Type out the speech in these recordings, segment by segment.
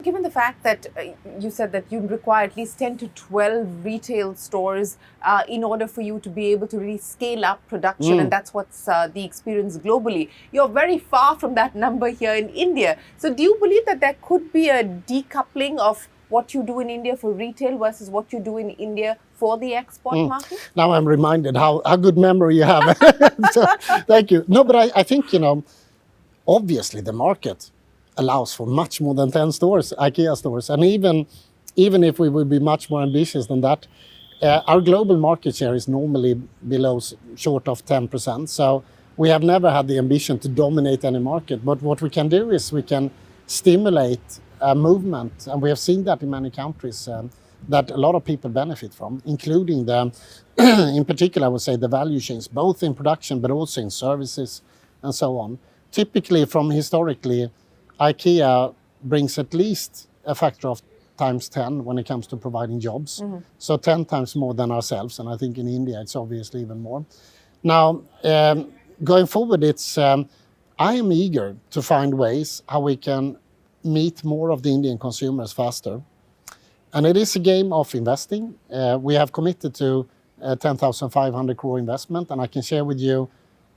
given the fact that you said that you require at least 10 to 12 retail stores in order for you to be able to really scale up production, and that's what's the experience globally, you're very far from that number here in India. So do you believe that there could be a decoupling of what you do in India for retail versus what you do in India for the export market? Now I'm reminded how good memory you have. So, thank you. No, but I think, obviously the market allows for much more than 10 stores, Ikea stores. And even if we would be much more ambitious than that, our global market share is normally short of 10%. So we have never had the ambition to dominate any market. But what we can do is we can stimulate movement. And we have seen that in many countries that a lot of people benefit from, including in particular, I would say the value chains, both in production, but also in services and so on. Typically, from historically, Ikea brings at least a factor of times 10 when it comes to providing jobs. So 10 times more than ourselves. And I think in India, it's obviously even more. Now, going forward, I am eager to find ways how we can meet more of the Indian consumers faster. And it is a game of investing. We have committed to 10,500 crore investment, and I can share with you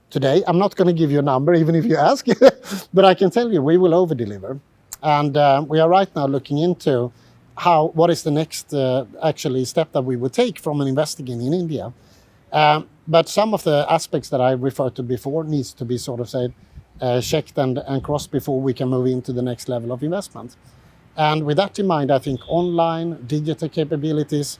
today. I'm not going to give you a number, even if you ask, but I can tell you we will over-deliver. And we are right now looking into what is the next actually step that we would take from investing in India. But some of the aspects that I referred to before needs to be sort of checked and crossed before we can move into the next level of investment. And with that in mind, I think online, digital capabilities,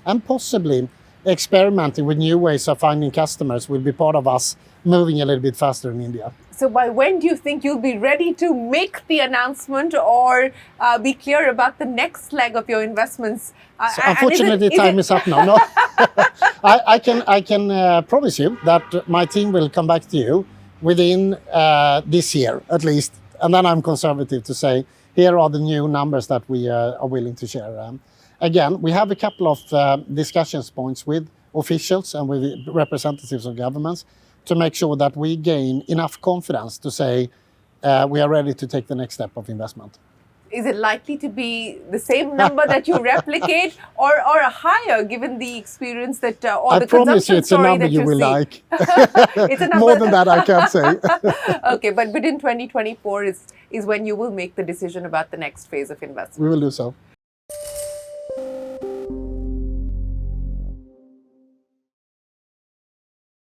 and possibly experimenting with new ways of finding customers will be part of us moving a little bit faster in India. So by when do you think you'll be ready to make the announcement or be clear about the next leg of your investments? So unfortunately, time is up now. No, I can promise you that my team will come back to you within this year, at least. And then I'm conservative to say, here are the new numbers that we are willing to share. Again, we have a couple of discussions points with officials and with representatives of governments to make sure that we gain enough confidence to say we are ready to take the next step of investment. Is it likely to be the same number that you replicate or higher, given the experience that or the consumption story that you see? I promise you it's a number you will like. It's a number. More than that I can't say. Okay, but in 2024 is when you will make the decision about the next phase of investment. We will do so.